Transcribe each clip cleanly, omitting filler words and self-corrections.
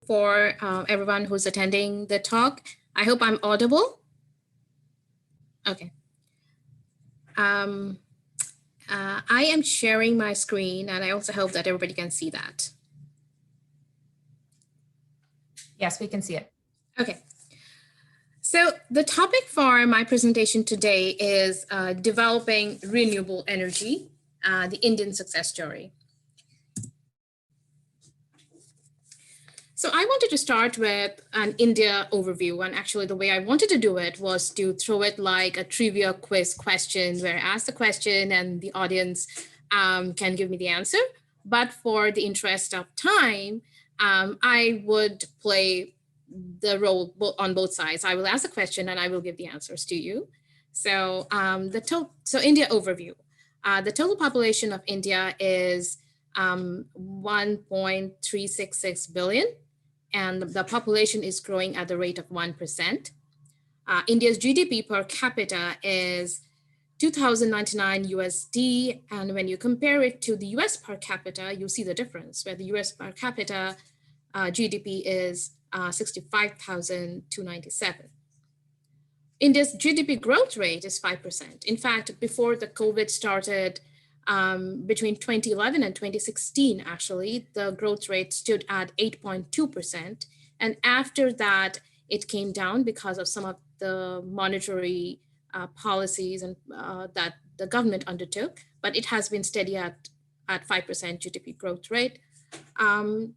for everyone who's attending the talk. I hope I'm audible. Okay. I am sharing my screen, and I also hope that everybody can see that. Yes, we can see it. Okay. So the topic for my presentation today is developing renewable energy, the Indian success story. So I wanted to start with an India overview, and actually the way I wanted to do it was to throw it like a trivia quiz question where I ask the question and the audience can give me the answer. But for the interest of time, I would play the role on both sides. I will ask a question and I will give the answers to you. So so India overview. The total population of India is 1.366 billion. And the population is growing at the rate of 1%. India's GDP per capita is 2,099 USD. And when you compare it to the US per capita, you see the difference, where the US per capita GDP is 65,297. India's GDP growth rate is 5%. In fact, before the COVID started, between 2011 and 2016, actually, the growth rate stood at 8.2%. And after that, it came down because of some of the monetary policies and that the government undertook, but it has been steady at 5% GDP growth rate. The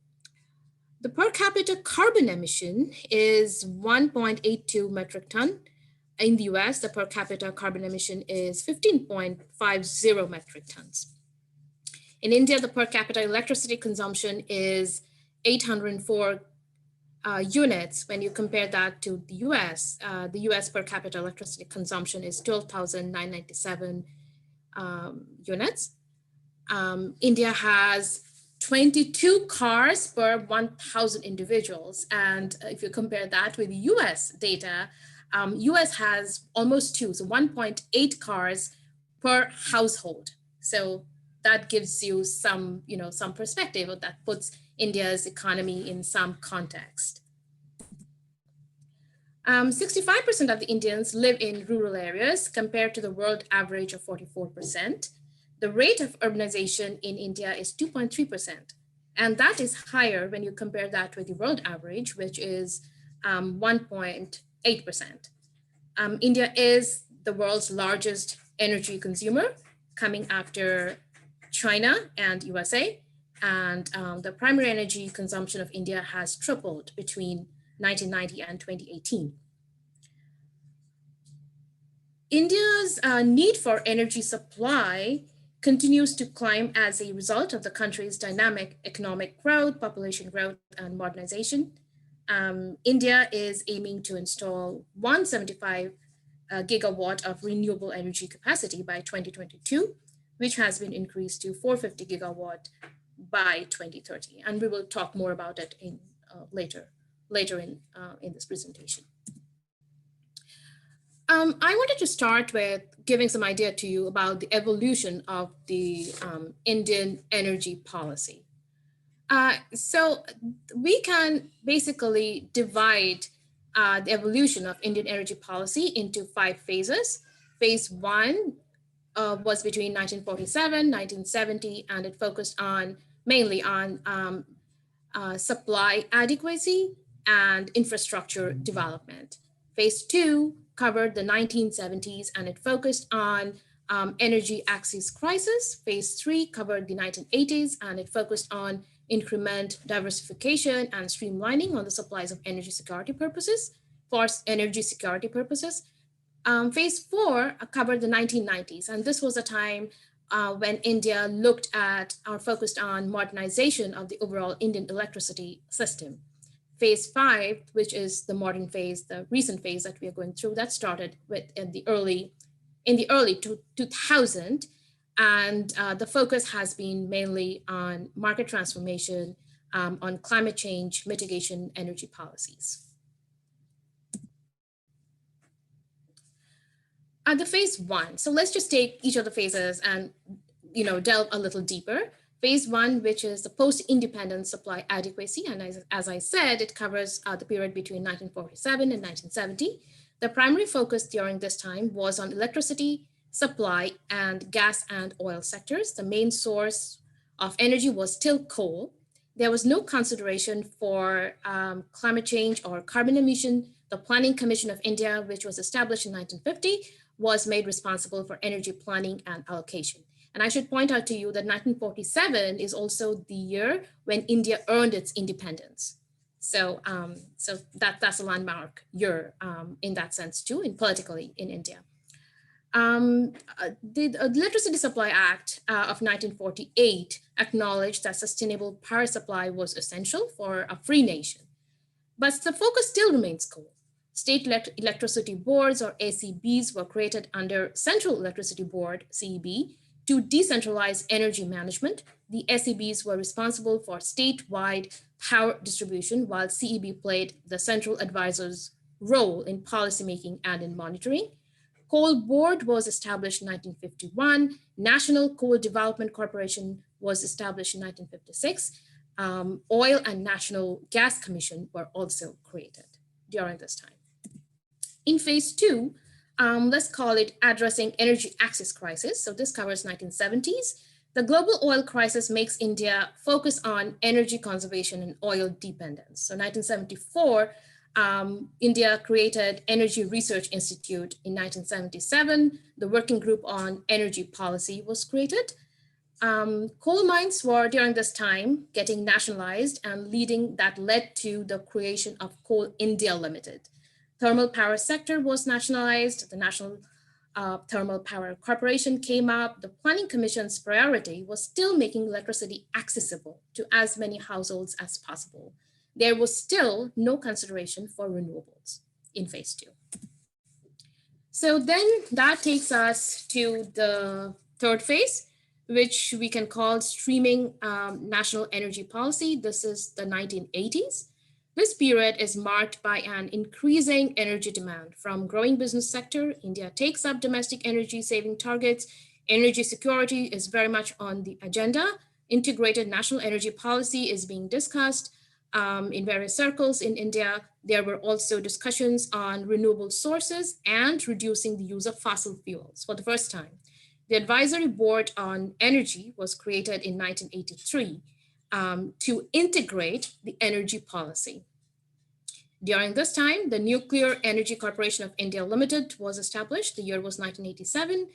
per capita carbon emission is 1.82 metric ton. In the US, the per capita carbon emission is 15.50 metric tons. In India, the per capita electricity consumption is 804 units. When you compare that to the US per capita electricity consumption is 12,997 units. India has 22 cars per 1,000 individuals. And if you compare that with US data, US has almost 2, so 1.8 cars per household. So that gives you some, some perspective, or that puts India's economy in some context. 65% of the Indians live in rural areas compared to the world average of 44%. The rate of urbanization in India is 2.3%. And that is higher when you compare that with the world average, which is 1.8%. India is the world's largest energy consumer, coming after China and USA. And the primary energy consumption of India has tripled between 1990 and 2018. India's need for energy supply continues to climb as a result of the country's dynamic economic growth, population growth, and modernization. India is aiming to install 175 gigawatt of renewable energy capacity by 2022, which has been increased to 450 gigawatt by 2030. And we will talk more about it in later in this presentation. I wanted to start with giving some idea to you about the evolution of the Indian energy policy. So we can basically divide the evolution of Indian energy policy into 5 phases. Phase 1 was between 1947, 1970, and it focused mainly on supply adequacy and infrastructure development. Phase 2 covered the 1970s, and it focused on energy access crisis. Phase 3 covered the 1980s, and it focused on increment diversification and streamlining on the supplies of energy security purposes, Phase 4 covered the 1990s, and this was a time when India looked at or focused on modernization of the overall Indian electricity system. Phase 5, which is the modern phase, the recent phase that we are going through, that started in the early 2000, and the focus has been mainly on market transformation, on climate change mitigation, energy policies. The phase 1. So let's just take each of the phases and delve a little deeper. Phase one, which is the post-independence supply adequacy. And as I said, it covers the period between 1947 and 1970. The primary focus during this time was on electricity supply and gas and oil sectors. The main source of energy was still coal. There was no consideration for climate change or carbon emission. The Planning Commission of India, which was established in 1950, was made responsible for energy planning and allocation. And I should point out to you that 1947 is also the year when India earned its independence. So, that's a landmark year in that sense too, in politically in India. The Electricity Supply Act of 1948 acknowledged that sustainable power supply was essential for a free nation. But the focus still remains coal. State electricity boards, or ACBs, were created under Central Electricity Board, CEB, to decentralize energy management. The SEBs were responsible for statewide power distribution, while CEB played the central advisor's role in policymaking and in monitoring. Coal Board was established in 1951. National Coal Development Corporation was established in 1956. Oil and National Gas Commission were also created during this time. In phase two, let's call it addressing energy access crisis. So this covers 1970s. The global oil crisis makes India focus on energy conservation and oil dependence. So 1974, India created Energy Research Institute. In 1977, the Working Group on Energy Policy was created. Coal mines were during this time getting nationalized, and that led to the creation of Coal India Limited. Thermal power sector was nationalized. The National Thermal Power Corporation came up. The Planning Commission's priority was still making electricity accessible to as many households as possible. There was still no consideration for renewables in phase two. So then that takes us to the third phase, which we can call streaming national energy policy. This is the 1980s. This period is marked by an increasing energy demand from growing business sector. India takes up domestic energy saving targets. Energy security is very much on the agenda. Integrated national energy policy is being discussed in various circles in India. There were also discussions on renewable sources and reducing the use of fossil fuels for the first time. The Advisory Board on Energy was created in 1983 to integrate the energy policy. During this time, the Nuclear Energy Corporation of India Limited was established. The year was 1987.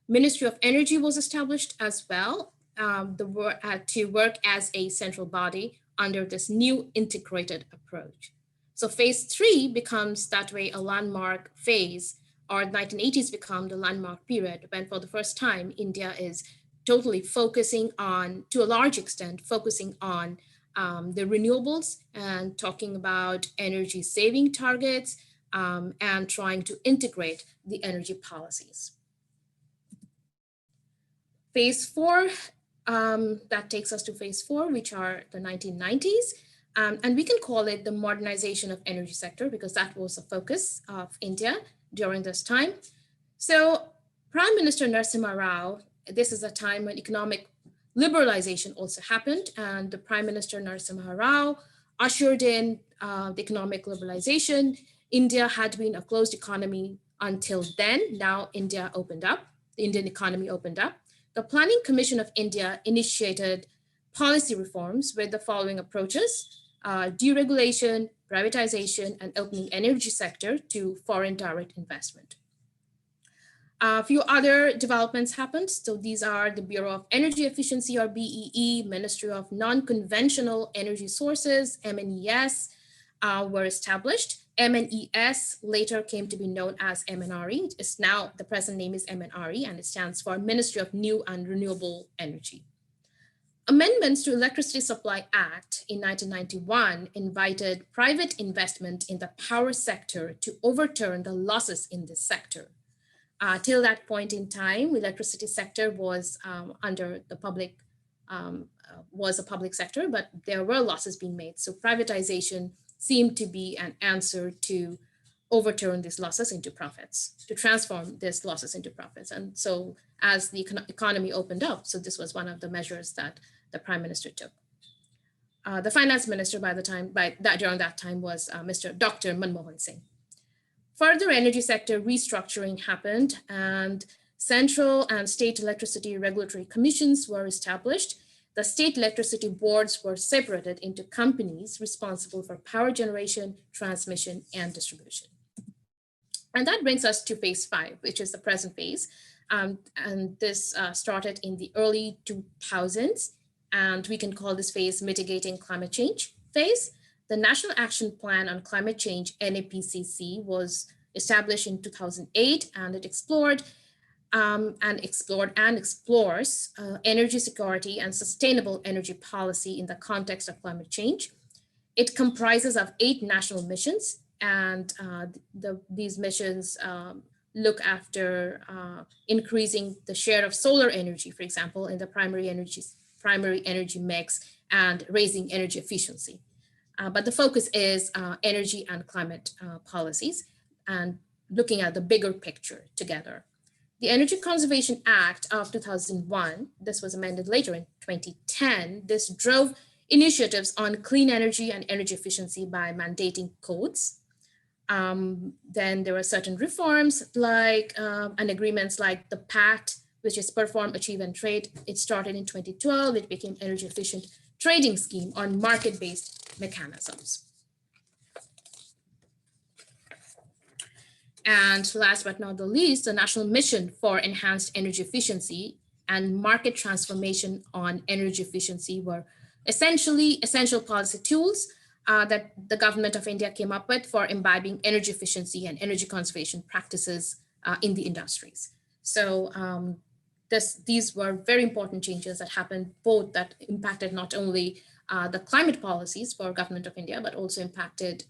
Ministry of Energy was established as well to work as a central body under this new integrated approach. So phase three becomes that way a landmark phase, or 1980s become the landmark period when for the first time India is totally focusing on, to a large extent, focusing on the renewables and talking about energy saving targets and trying to integrate the energy policies. Phase four, that takes us to phase four, which are the 1990s. And we can call it the modernization of energy sector because that was the focus of India during this time. So Prime Minister Narasimha Rao, this is a time when economic liberalization also happened, and the Prime Minister Narasimha Rao ushered in the economic liberalization. India had been a closed economy until then. Now India opened up, the Indian economy opened up. The Planning Commission of India initiated policy reforms with the following approaches: deregulation, privatization, and opening energy sector to foreign direct investment. A few other developments happened. So these are the Bureau of Energy Efficiency, or BEE, Ministry of Non-Conventional Energy Sources, MNES, were established. MNES later came to be known as MNRE. It's now, the present name is MNRE, and it stands for Ministry of New and Renewable Energy. Amendments to Electricity Supply Act in 1991 invited private investment in the power sector to overturn the losses in this sector. Till that point in time, electricity sector was under the public, was a public sector, but there were losses being made. So privatization seemed to be an answer to overturn these losses into profits, to transform these losses into profits. And so as the economy opened up, so this was one of the measures that the Prime Minister took. The finance minister during that time was Mr. Dr. Manmohan Singh. Further energy sector restructuring happened, and central and state electricity regulatory commissions were established. The state electricity boards were separated into companies responsible for power generation, transmission, and distribution. And that brings us to phase 5, which is the present phase. And this started in the early 2000s, and we can call this phase Mitigating Climate Change phase. The National Action Plan on Climate Change, NAPCC, was established in 2008, and it explored and explores energy security and sustainable energy policy in the context of climate change. It comprises of 8 national missions, and these missions look after increasing the share of solar energy, for example, in the primary energy mix, and raising energy efficiency. But the focus is energy and climate policies, and looking at the bigger picture together. The Energy Conservation Act of 2001, this was amended later in 2010, this drove initiatives on clean energy and energy efficiency by mandating codes. Then there were certain reforms and agreements like the PACT, which is Perform, Achieve, and Trade. It started in 2012. It became Energy Efficient Trading Scheme on market-based mechanisms. And last but not the least, the National Mission for Enhanced Energy Efficiency and Market Transformation on Energy Efficiency were essentially essential policy tools that the government of India came up with for imbibing energy efficiency and energy conservation practices in the industries. So these were very important changes that happened, both that impacted not only the climate policies for government of India, but also impacted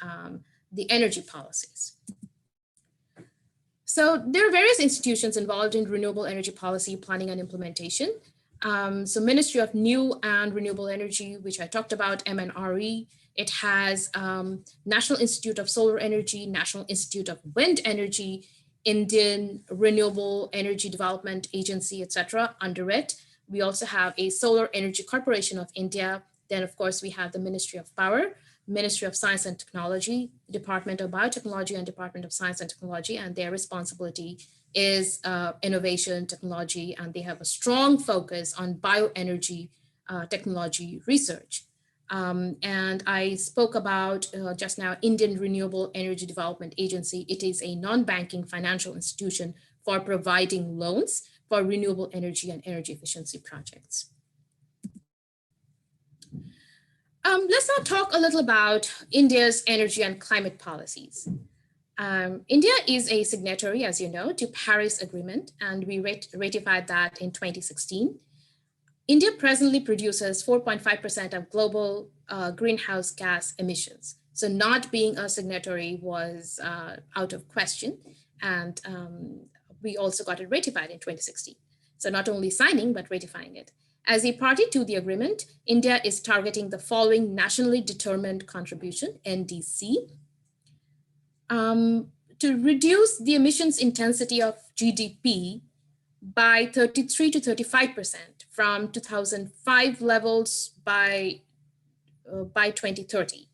the energy policies. So there are various institutions involved in renewable energy policy planning and implementation. So Ministry of New and Renewable Energy, which I talked about, MNRE. It has National Institute of Solar Energy, National Institute of Wind Energy, Indian Renewable Energy Development Agency, etc. under it. We also have a Solar Energy Corporation of India. Then, of course, we have the Ministry of Power, Ministry of Science and Technology, Department of Biotechnology, and Department of Science and Technology, and their responsibility is innovation, technology, and they have a strong focus on bioenergy technology research. And I spoke about just now Indian Renewable Energy Development Agency. It is a non-banking financial institution for providing loans for renewable energy and energy efficiency projects. Let's now talk a little about India's energy and climate policies. India is a signatory, as you know, to Paris Agreement, and we ratified that in 2016. India presently produces 4.5% of global greenhouse gas emissions. So not being a signatory was out of question, and we also got it ratified in 2016. So not only signing, but ratifying it. As a party to the agreement, India is targeting the following nationally determined contribution, NDC, to reduce the emissions intensity of GDP by 33 to 35% from 2005 levels by 2030,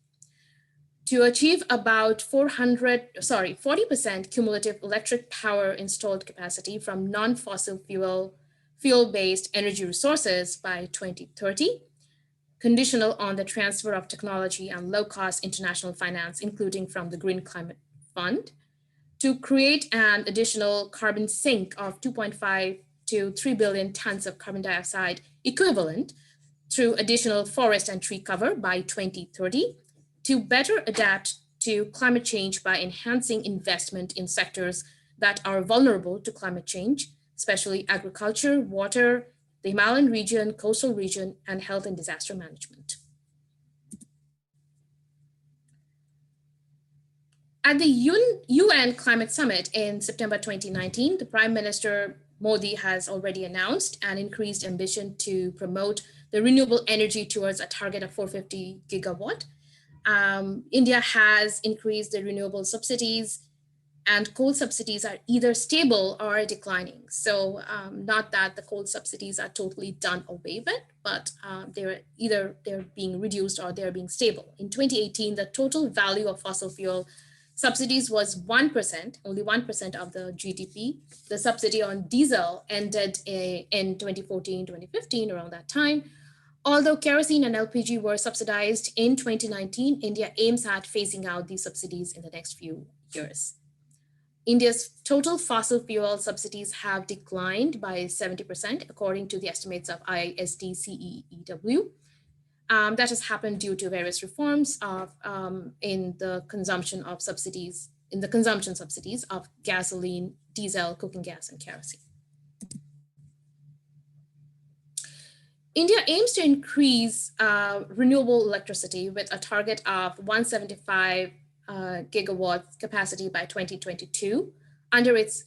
to achieve about 40% cumulative electric power installed capacity from non-fossil fuel-based energy resources by 2030, conditional on the transfer of technology and low-cost international finance, including from the Green Climate Fund, to create an additional carbon sink of 2.5 to 3 billion tons of carbon dioxide equivalent through additional forest and tree cover by 2030, to better adapt to climate change by enhancing investment in sectors that are vulnerable to climate change, especially agriculture, water, the Himalayan region, coastal region, and health and disaster management. At the UN Climate Summit in September 2019, the Prime Minister Modi has already announced an increased ambition to promote the renewable energy towards a target of 450 gigawatt. India has increased the renewable subsidies and coal subsidies are either stable or declining. So not that the coal subsidies are totally done away with, but they're being reduced or they're being stable. In 2018, the total value of fossil fuel subsidies was 1%, only 1% of the GDP. The subsidy on diesel ended in 2014, 2015, around that time. Although kerosene and LPG were subsidized in 2019, India aims at phasing out these subsidies in the next few years. India's total fossil fuel subsidies have declined by 70%, according to the estimates of ISD-CEEW. That has happened due to various reforms in the consumption subsidies of gasoline, diesel, cooking gas, and kerosene. India aims to increase renewable electricity with a target of 175 gigawatt capacity by 2022. Under its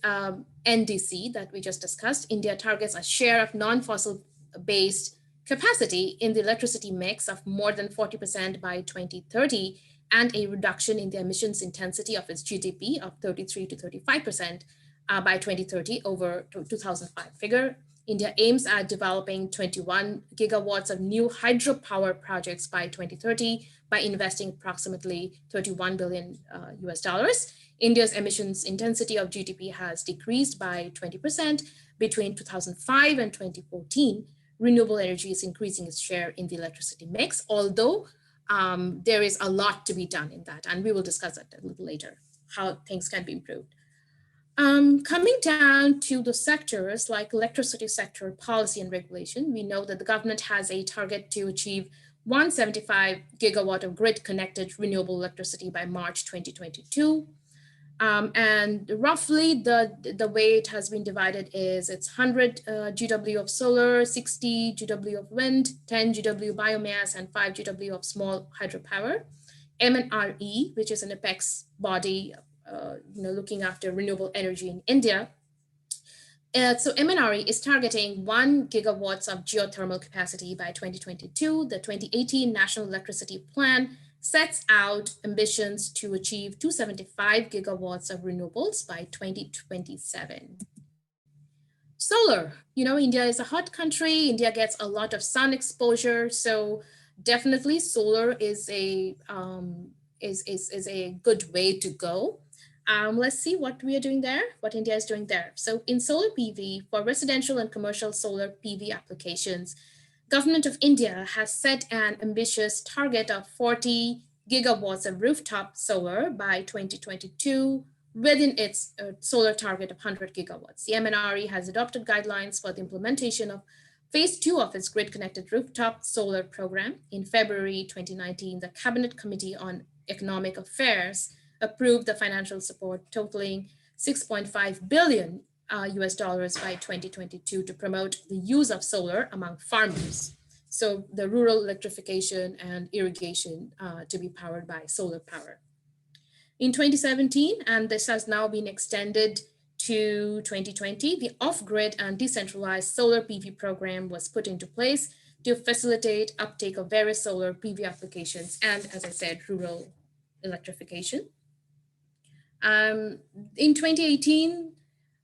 NDC that we just discussed, India targets a share of non-fossil based capacity in the electricity mix of more than 40% by 2030 and a reduction in the emissions intensity of its GDP of 33 to 35% by 2030 over 2005 figure. India aims at developing 21 gigawatts of new hydropower projects by 2030 by investing approximately $31 billion US dollars. India's emissions intensity of GDP has decreased by 20% between 2005 and 2014. Renewable energy is increasing its share in the electricity mix, although there is a lot to be done in that. And we will discuss that a little later, how things can be improved. Coming down to the sectors like electricity sector policy and regulation, we know that the government has a target to achieve 175 gigawatt of grid connected renewable electricity by March 2022. And roughly the way it has been divided is it's 100 GW of solar, 60 GW of wind, 10 GW biomass, and 5 GW of small hydropower. MNRE, which is an apex body looking after renewable energy in India. So MNRE is targeting 1 gigawatts of geothermal capacity by 2022. The 2018 National Electricity Plan sets out ambitions to achieve 275 gigawatts of renewables by 2027. Solar, India is a hot country. India gets a lot of sun exposure. So definitely solar is a good way to go. Let's see what we are doing there, what India is doing there. So in solar PV, for residential and commercial solar PV applications, Government of India has set an ambitious target of 40 gigawatts of rooftop solar by 2022 within its solar target of 100 gigawatts. The MNRE has adopted guidelines for the implementation of phase 2 of its grid-connected rooftop solar program. In February 2019, the Cabinet Committee on Economic Affairs approved the financial support totaling 6.5 billion US dollars by 2022 to promote the use of solar among farmers. So the rural electrification and irrigation to be powered by solar power. In 2017, and this has now been extended to 2020, the off-grid and decentralized solar PV program was put into place to facilitate uptake of various solar PV applications and, as I said, rural electrification. In 2018,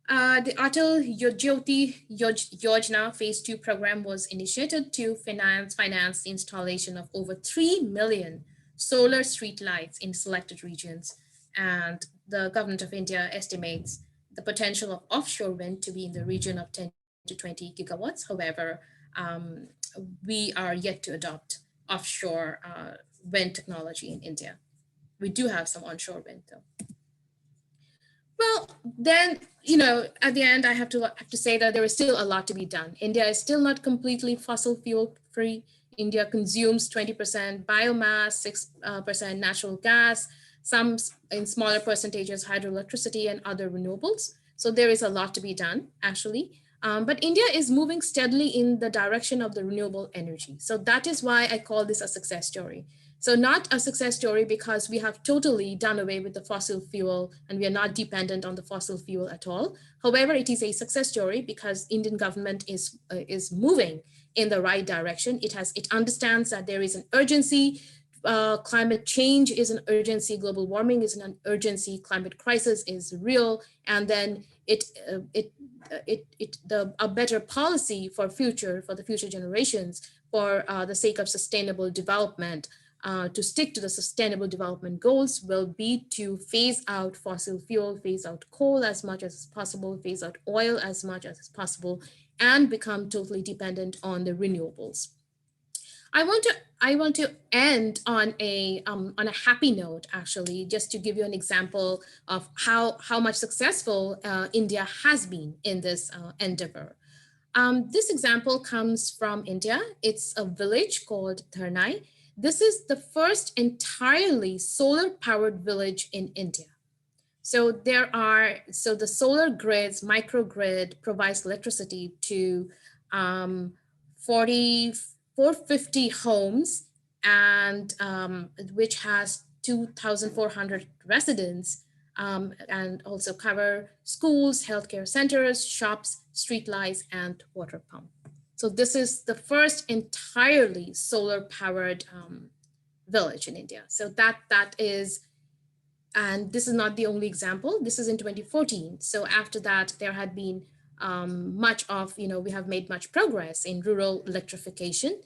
the Atal Jyoti Yojana Phase 2 program was initiated to finance the installation of over 3 million solar streetlights in selected regions. And the government of India estimates the potential of offshore wind to be in the region of 10 to 20 gigawatts. However, we are yet to adopt offshore wind technology in India. We do have some onshore wind though. Well, then, at the end, I have to say that there is still a lot to be done. India is still not completely fossil fuel free. India consumes 20% biomass, 6% natural gas, some in smaller percentages hydroelectricity and other renewables. So there is a lot to be done, actually. But India is moving steadily in the direction of the renewable energy. So that is why I call this a success story. So not a success story because we have totally done away with the fossil fuel and we are not dependent on the fossil fuel at all. However, it is a success story because Indian government is moving in the right direction. It understands that there is an urgency climate change is an urgency, global warming is an urgency, climate crisis is real, and then a better policy for the future generations, for the sake of sustainable development, to stick to the sustainable development goals, will be to phase out fossil fuel, phase out coal as much as possible, phase out oil as much as possible, and become totally dependent on the renewables. I want to end on a happy note, actually, just to give you an example of how much successful India has been in this endeavor. This example comes from India. It's a village called Dharnai. This is the first entirely solar powered village in India. So the solar grids, microgrid, provides electricity to 450 homes, and which has 2,400 residents, and also cover schools, healthcare centers, shops, streetlights, and water pump. So this is the first entirely solar powered village in India. So that is. And this is not the only example. This is in 2014. So after that, there had been we have made much progress in rural electrification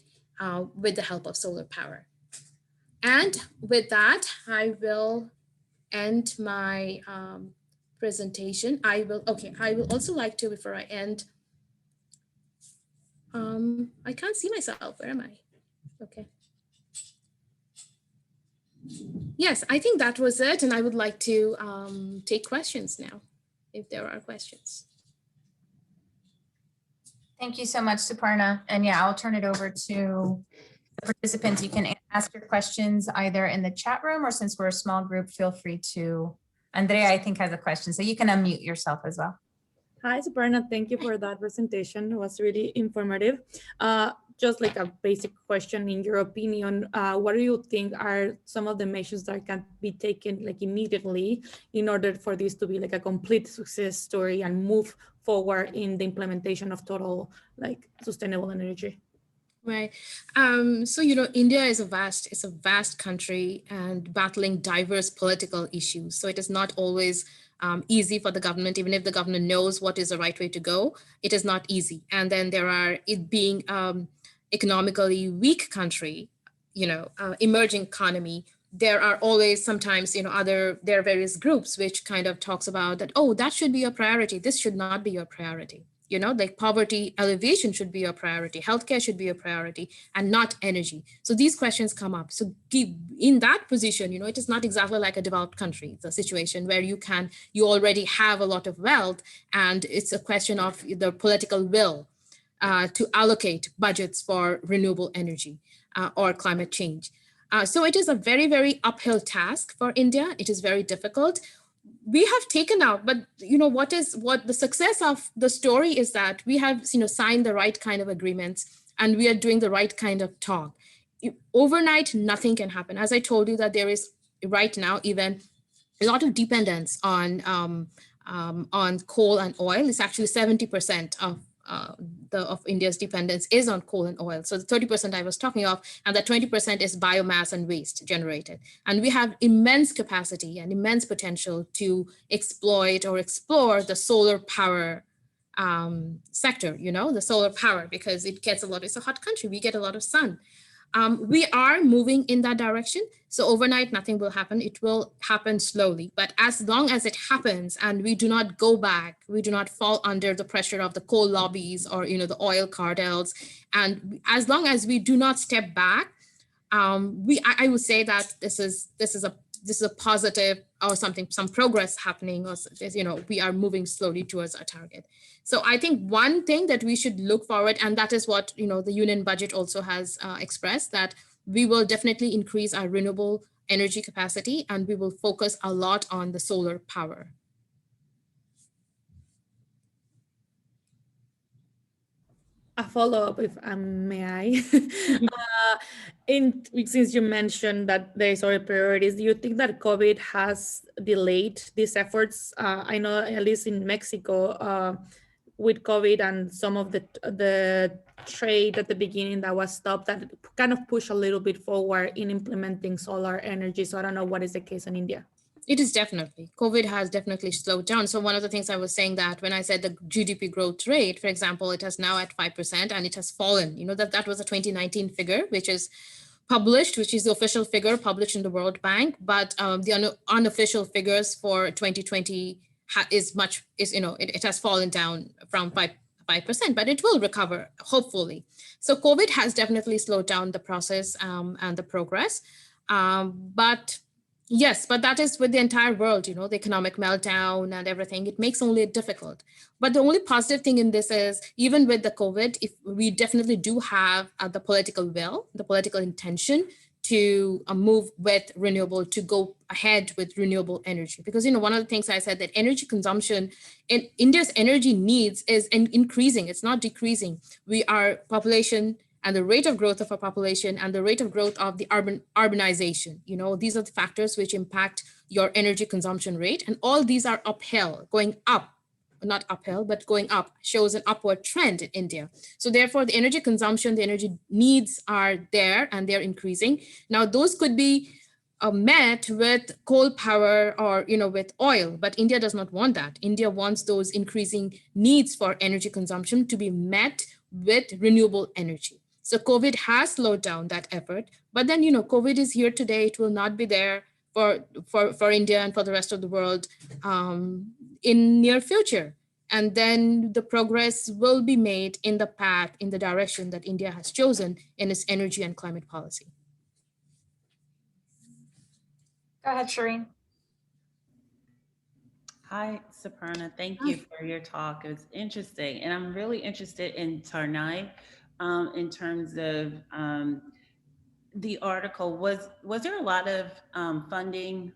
with the help of solar power. And with that, I will end my presentation. I will also like to, before I end, I can't see myself. Where am I? Okay. Yes, I think that was it. And I would like to take questions now, if there are questions. Thank you so much, Suparna. And yeah, I'll turn it over to the participants. You can ask your questions either in the chat room, or since we're a small group, feel free to. Andrea, I think, has a question, so you can unmute yourself as well. Hi, Suparna. Thank you for that presentation. It was really informative. Just like a basic question, in your opinion, what do you think are some of the measures that can be taken like immediately in order for this to be like a complete success story and move forward in the implementation of total like sustainable energy? Right. So, India is a vast country and battling diverse political issues. So it is not always easy for the government, even if the government knows what is the right way to go, it is not easy. And then it being economically weak country, emerging economy, there are always sometimes, there are various groups which kind of talks about that, oh, that should be your priority. This should not be your priority. Like poverty alleviation should be your priority, healthcare should be your priority, and not energy. So these questions come up. So in that position, it is not exactly like a developed country, the situation where you already have a lot of wealth, and it's a question of the political will to allocate budgets for renewable energy or climate change. So it is a very, very uphill task for India. It is very difficult. We have taken out, but what the success of the story is that we have signed the right kind of agreements, and we are doing the right kind of talk. Overnight, nothing can happen. As I told you, that there is right now even a lot of dependence on coal and oil. It's actually 70% of India's dependence is on coal and oil. So the 30% I was talking of, and the 20% is biomass and waste generated. And we have immense capacity and immense potential to exploit or explore the solar power sector, the solar power, because it's a hot country, we get a lot of sun. We are moving in that direction. So overnight, nothing will happen. It will happen slowly. But as long as it happens and we do not go back, we do not fall under the pressure of the coal lobbies or the oil cartels, and as long as we do not step back, I would say that this is a positive or some progress happening, or we are moving slowly towards our target. So I think one thing that we should look forward, and that is what the union budget also has expressed, that we will definitely increase our renewable energy capacity, and we will focus a lot on the solar power. A follow-up, if may I? Since you mentioned that there is other priorities, do you think that COVID has delayed these efforts? I know at least in Mexico, with COVID and some of the trade at the beginning that was stopped, that kind of push a little bit forward in implementing solar energy. So I don't know what is the case in India. It is definitely. COVID has definitely slowed down. So one of the things I was saying that when I said the GDP growth rate, for example, it has now at 5% and it has fallen. You know, that was a 2019 figure, which is published, which is the official figure published in the World Bank. But the unofficial figures for 2020 it has fallen down from 5%, but it will recover, hopefully. So COVID has definitely slowed down the process and the progress. But yes, but that is with the entire world, you know, the economic meltdown and everything, it makes only it difficult. But the only positive thing in this is, even with the COVID, if we definitely do have the political will, the political intention to move with renewable, to go ahead with renewable energy. Because, you know, one of the things I said, that energy consumption in India's energy needs is increasing, it's not decreasing. Our population and the rate of growth of our population and the rate of growth of the urbanization, you know, these are the factors which impact your energy consumption rate. And all these are uphill, going up, not uphill, but going up, shows an upward trend in India. So therefore the energy consumption, the energy needs are there and they're increasing. Now those could be met with coal power or, you know, with oil, but India does not want that. India wants those increasing needs for energy consumption to be met with renewable energy. So COVID has slowed down that effort, but then, you know, COVID is here today. It will not be there for India and for the rest of the world in near future. And then the progress will be made in the path, in the direction that India has chosen in its energy and climate policy. Go ahead, Shireen. Hi, Suparna. Thank you for your talk. It was interesting. And I'm really interested in Tarnai in terms of the article. Was there a lot of funding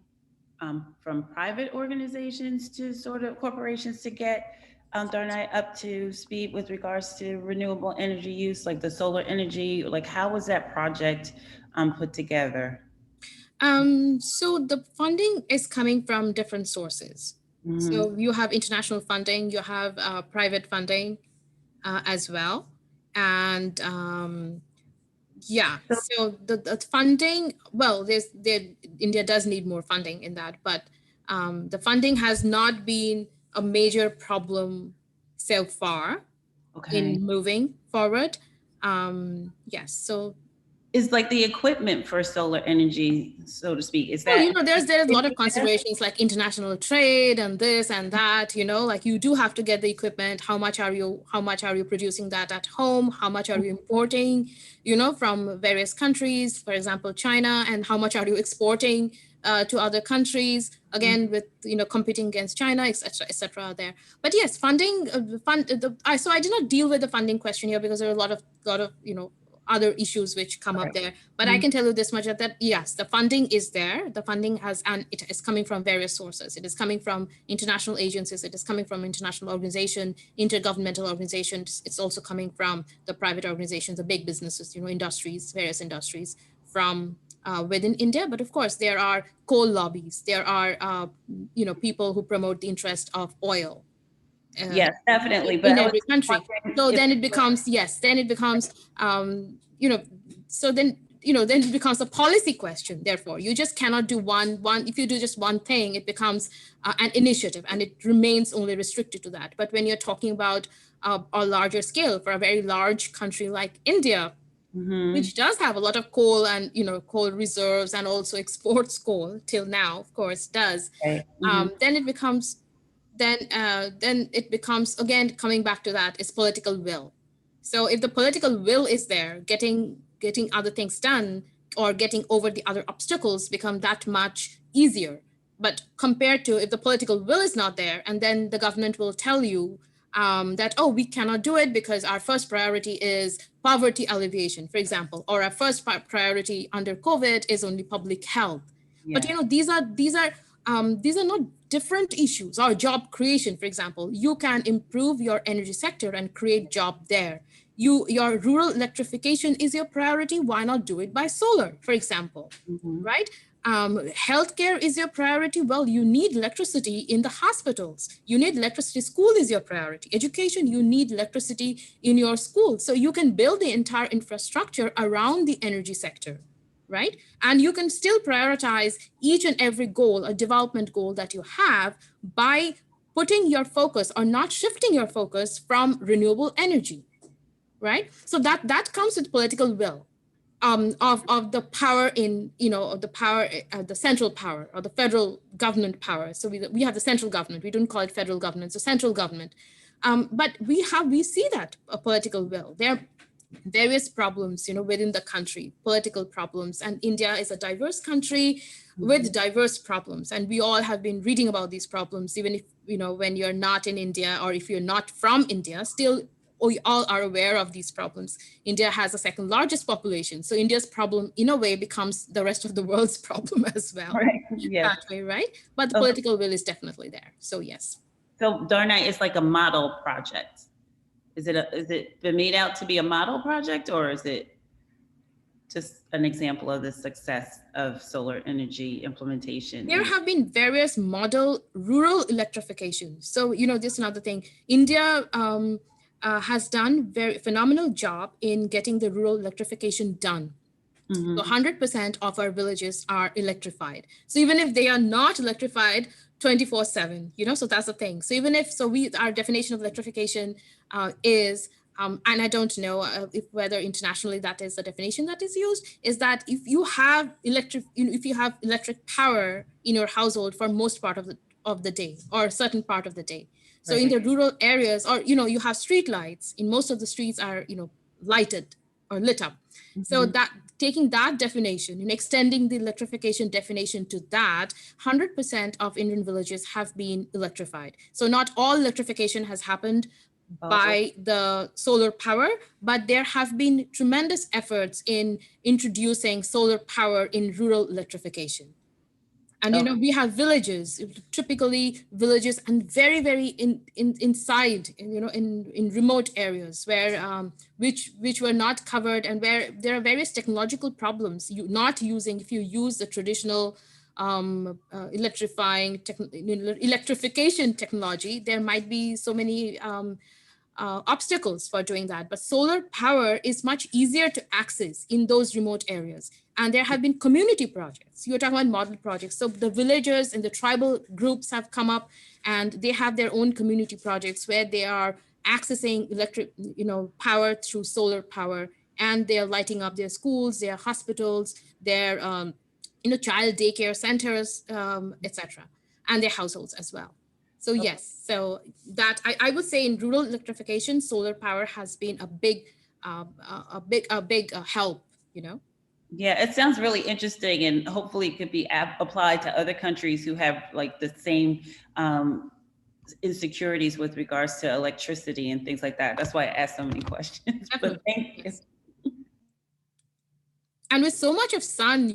from private organizations to sort of corporations to get Tarnai up to speed with regards to renewable energy use, like the solar energy? Like, how was that project put together? So the funding is coming from different sources. So you have international funding, you have private funding as well. And yeah, so the funding, well, India does need more funding in that, but the funding has not been a major problem so far in moving forward. Yes, so is like the equipment for solar energy, so to speak. Is that? Well, you know, there's a lot of considerations like international trade and this and that, you know, like you do have to get the equipment. How much are you producing that at home? How much are you importing, you know, from various countries, for example, China, and how much are you exporting to other countries, again, with, you know, competing against China, et cetera there. But yes, funding, so I did not deal with the funding question here because there are a lot of, you know, other issues which come up there. But I can tell you this much, that yes, the funding is there. The funding and it is coming from various sources. It is coming from international agencies. It is coming from international organization, intergovernmental organizations. It's also coming from the private organizations, the big businesses, you know, industries, various industries from within India. But of course, there are coal lobbies. There are, you know, people who promote the interest of oil. Yes, definitely. But in every country. So then it becomes, you know, so then, you know, then it becomes a policy question. Therefore, you just cannot do one, if you do just one thing, it becomes an initiative and it remains only restricted to that. But when you're talking about a larger scale for a very large country like India, which does have a lot of coal and, you know, coal reserves and also exports coal till now, of course, does, then it becomes, then it becomes, again, coming back to that, is political will. So if the political will is there, getting other things done or getting over the other obstacles become that much easier. But compared to if the political will is not there, and then the government will tell you that, oh, we cannot do it because our first priority is poverty alleviation, for example, or our first priority under COVID is only public health. Yeah. But, you know, these are not different issues. Or job creation, for example, you can improve your energy sector and create job there. Your rural electrification is your priority. Why not do it by solar, for example, right? Healthcare is your priority. Well, you need electricity in the hospitals. You need electricity. School is your priority. Education, you need electricity in your school. So you can build the entire infrastructure around the energy sector, right? And you can still prioritize each and every goal, a development goal that you have, by putting your focus or not shifting your focus from renewable energy, right? So that comes with political will. Of the power in, of the power, the central power or the federal government power. So we have the central government. We don't call it federal government, so central government. But we see that a political will. There are various problems, within the country, political problems, and India is a diverse country with diverse problems, and we all have been reading about these problems, even if, when you're not in India or if you're not from India, still we all are aware of these problems. India has the second largest population. So India's problem, in a way, becomes the rest of the world's problem as well. Right. Yes. That way, right? But the political will is definitely there. So yes. So Darna is like a model project. Is it been made out to be a model project, or is it just an example of the success of solar energy implementation? There have been various model rural electrification. So, this is another thing. India has done very phenomenal job in getting the rural electrification done. So 100% of our villages are electrified. So even if they are not electrified 24/7, so that's the thing. So even if, our definition of electrification is, and I don't know whether internationally that is the definition that is used, is that if you have electric power in your household for most part of the day or a certain part of the day. So in the rural areas, or, you have street lights, in most of the streets are, lighted or lit up. So that taking that definition and extending the electrification definition to that, 100% of Indian villages have been electrified. So not all electrification has happened by the solar power, but there have been tremendous efforts in introducing solar power in rural electrification. And we have villages, typically villages, and very, very inside, in remote areas where which were not covered, and where there are various technological problems. If you use the traditional electrification technology, there might be so many obstacles for doing that. But solar power is much easier to access in those remote areas. And there have been community projects. You're talking about model projects. So the villagers and the tribal groups have come up, and they have their own community projects where they are accessing electric, power through solar power, and they're lighting up their schools, their hospitals, their, child daycare centers, etc., and their households as well. So yes, so that I would say in rural electrification, solar power has been a big help. Yeah, it sounds really interesting, and hopefully it could be applied to other countries who have like the same insecurities with regards to electricity and things like that. That's why I asked so many questions. But thank you. And with so much of sun,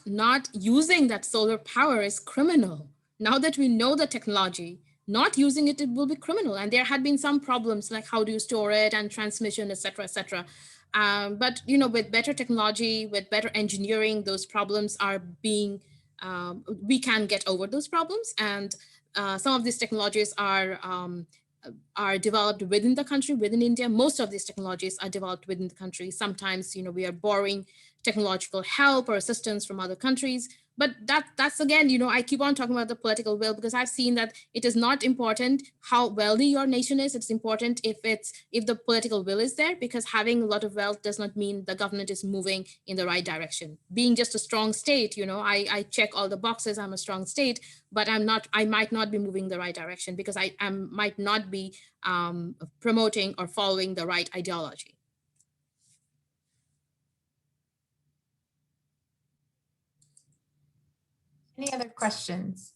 not using that solar power is criminal. Now that we know the technology, not using it will be criminal. And there had been some problems, like how do you store it and transmission, et cetera, et cetera. But, with better technology, with better engineering, those problems are being, we can get over those problems. And some of these technologies are developed within the country, within India. Most of these technologies are developed within the country. Sometimes, we are borrowing technological help or assistance from other countries. But that's again, I keep on talking about the political will, because I've seen that it is not important how wealthy your nation is. It's important if the political will is there, because having a lot of wealth does not mean the government is moving in the right direction. Being just a strong state, I check all the boxes, I'm a strong state, but I might not be moving the right direction, because I might not be promoting or following the right ideology. Any other questions?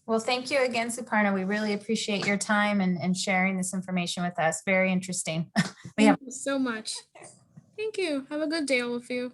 Well, thank you again, Suparna. We really appreciate your time and sharing this information with us. Very interesting. Thank you so much. Thank you. Have a good day, all of you.